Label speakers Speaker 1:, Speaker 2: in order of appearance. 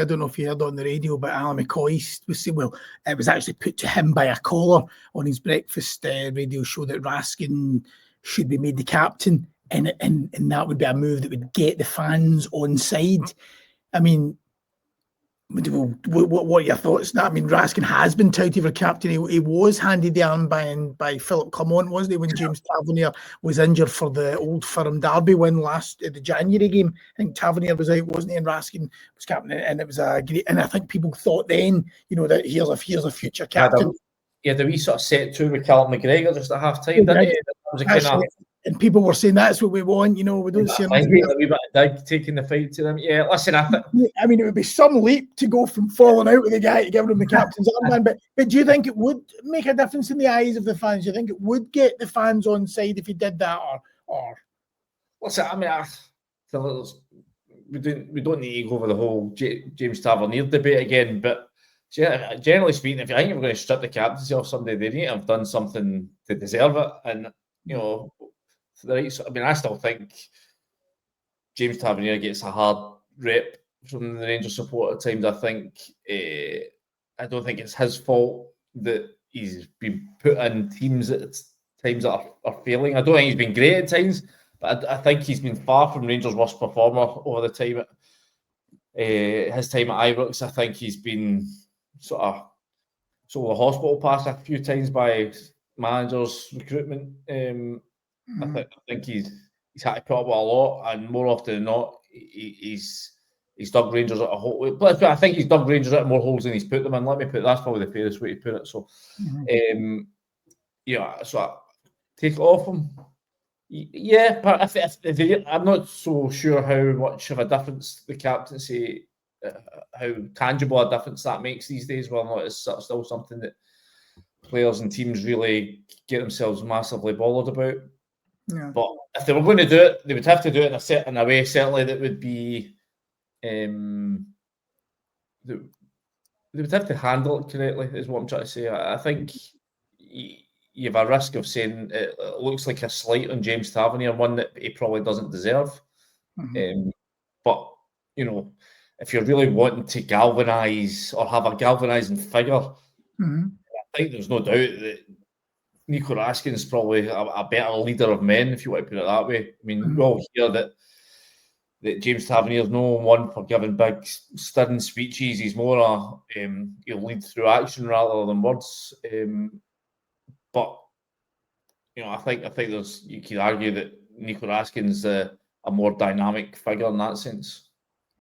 Speaker 1: I don't know if you heard on the radio, but Alan McCoy was saying, well, it was actually put to him by a caller on his breakfast radio show that Raskin should be made the captain, and that would be a move that would get the fans on side. I mean, what are your thoughts on that? I mean, Raskin has been touted for captain. He was handed the armband by Philip Clement, wasn't he, when James Tavernier was injured for the Old Firm Derby win the January game? I think Tavernier was out, wasn't he, and Raskin was captain, and it was a great. And I think people thought then, that here's a future captain.
Speaker 2: Yeah, the wee sort of set two with Callum McGregor just at half time, didn't he?
Speaker 1: And people were saying that's what we want, we don't see him.
Speaker 2: Taking the fight to them. Yeah, listen,
Speaker 1: I mean, it would be some leap to go from falling out with the guy to giving him the captain's armband, but do you think it would make a difference in the eyes of the fans? Do you think it would get the fans on side if he did that, or?
Speaker 2: Listen, I mean, we don't need to go over the whole James Tavernier debate again, but generally speaking, if you think you're going to strip the captaincy off somebody, they need to have done something to deserve it, and I still think James Tavernier gets a hard rep from the Rangers support at times. I don't think it's his fault that he's been put in teams at times that are failing. I don't think he's been great at times, but I think he's been far from Rangers' worst performer over the time. His time at Ibrox, I think he's been sort of the hospital pass a few times by managers' recruitment. I think he's had to put up with a lot, and more often than not, he's dug Rangers out of hole. But I think he's dug Rangers out of more holes than he's put them in. That's probably the fairest way to put it. So, so I take it off him. Yeah, but I'm not so sure how much of a difference the captaincy, how tangible a difference that makes these days. Whether or not it's still something that players and teams really get themselves massively bothered about.
Speaker 1: Yeah.
Speaker 2: But if they were going to do it, they would have to do it in a way, certainly, that would be they would have to handle it correctly, is what I'm trying to say. I think you have a risk of saying it looks like a slight on James Tavernier, one that he probably doesn't deserve. But if you're really wanting to galvanise or have a galvanising figure, I think there's no doubt that Nico Raskin is probably a better leader of men, if you want to put it that way. I mean, we all hear that James Tavernier is no one for giving big, stirring speeches. He's more he'll lead through action rather than words. But I think you could argue that Nico Raskin's a more dynamic figure in that sense.